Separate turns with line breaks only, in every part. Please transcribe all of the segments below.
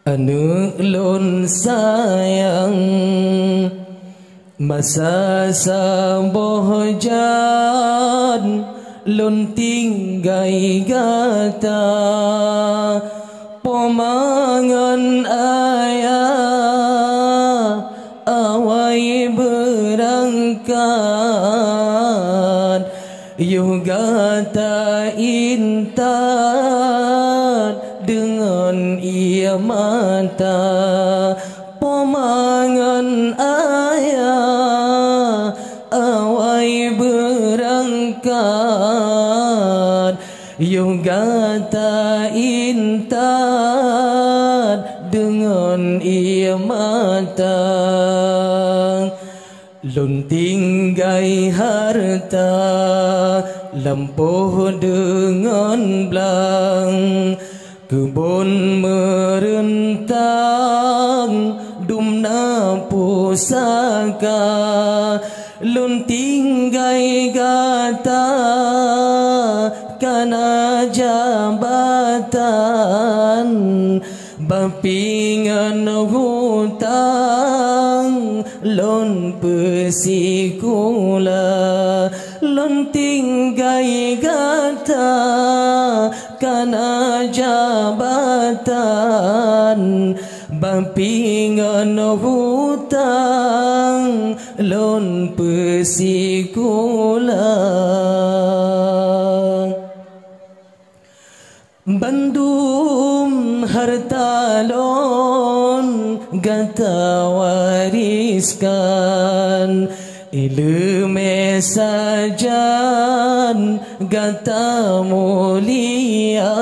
Anu lun sayang masa saboh jan lun tinggai gata pomangan ayah awai berangkat yugata intan dengan ia mata pomangan ayah awai berangkat yugata intan dengan ia mata lun tinggai harta lampuh dengan belang kebun merentang dumna pusaka lun tinggai gata kana jabatan bapingan hutang lun pesikula lun tinggai gata kana jabatan bapingan hutang lun pesikula bandum harta lon gata wariskan ilmu sajan gata mulia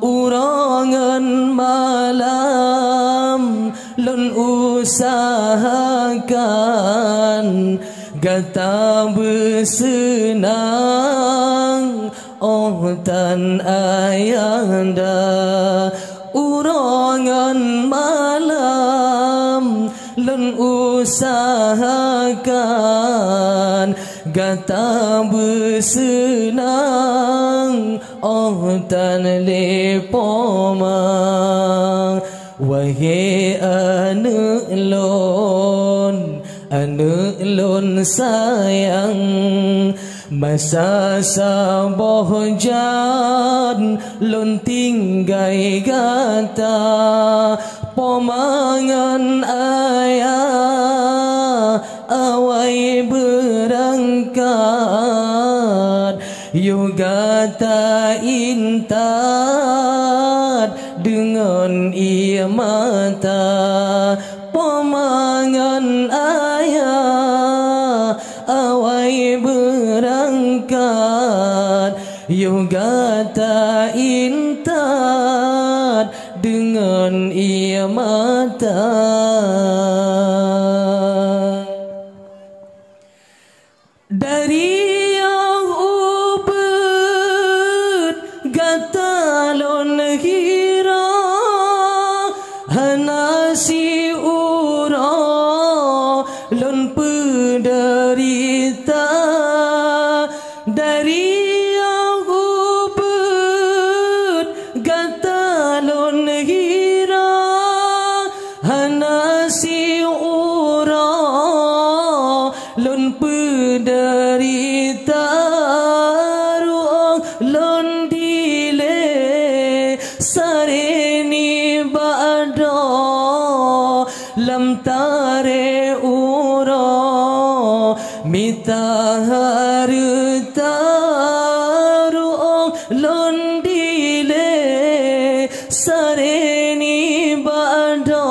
urangan malam lon usahakan gata bersenang oh tan ayanda urangan malam lun usahakan gata bersenang oh tan lepomang wahai anu lun sayang masa saboh jan lun tinggai gata pomangan ayah awai berangkat yugata intat dengan ia mata pomangan ayah awai berangkat yugata intat dengan ia mata dari yang ubud gata lon hira hanasi ura lon penderita dari yang ubud gata lon hira hanasi ura lon penderita ruang lon dile sareni bada lam tare ura mita harta ruang lon dile sareni bada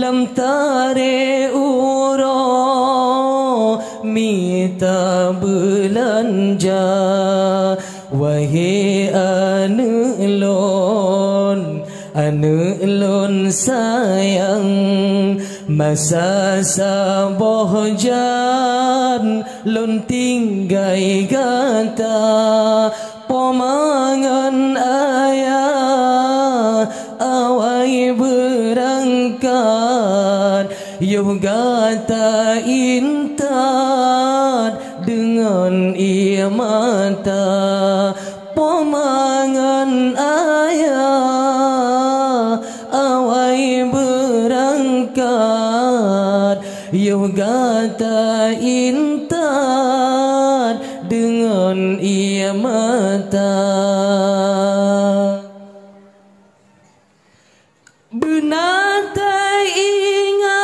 lam tare ura mita belanja wahai anu lun sayang masa saboh jan lun tinggai gata pomangan ayah awai berangkat yugata intat dengan ia mata pomangan ayah juga tak intan dengan ia mata. Benar tak ingat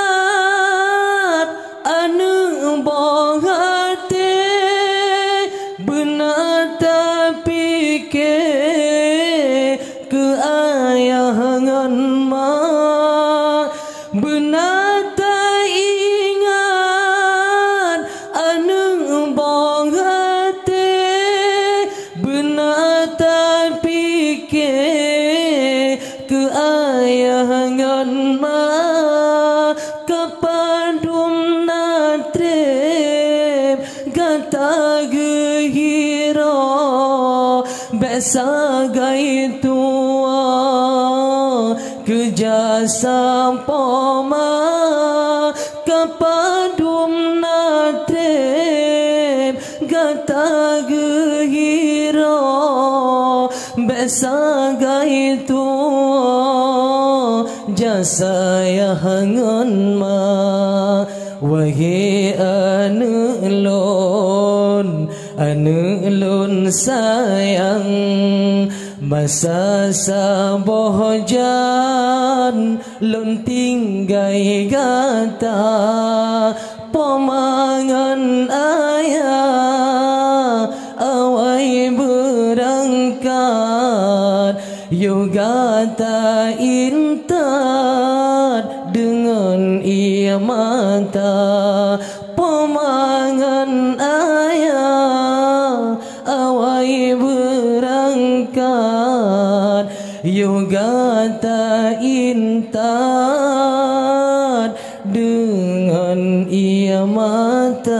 anu boh hati, benar tak fikir ke ayahangan mak, benar tak ingat anu boh hati, benar tak fikir ke ayahangan mak, kepadum natrib kata gehira besagai tua kejasa poma, kepadum natrib kata gehira besagai tua jasa yahangan ma. Wahai anu lon sayang, masa saboh jan lon tinggai gata pemangan ayah awai berangkat juga tak intat dengan ia mata pemangan ayah awai berangkat juga tak intat dengan ia mata.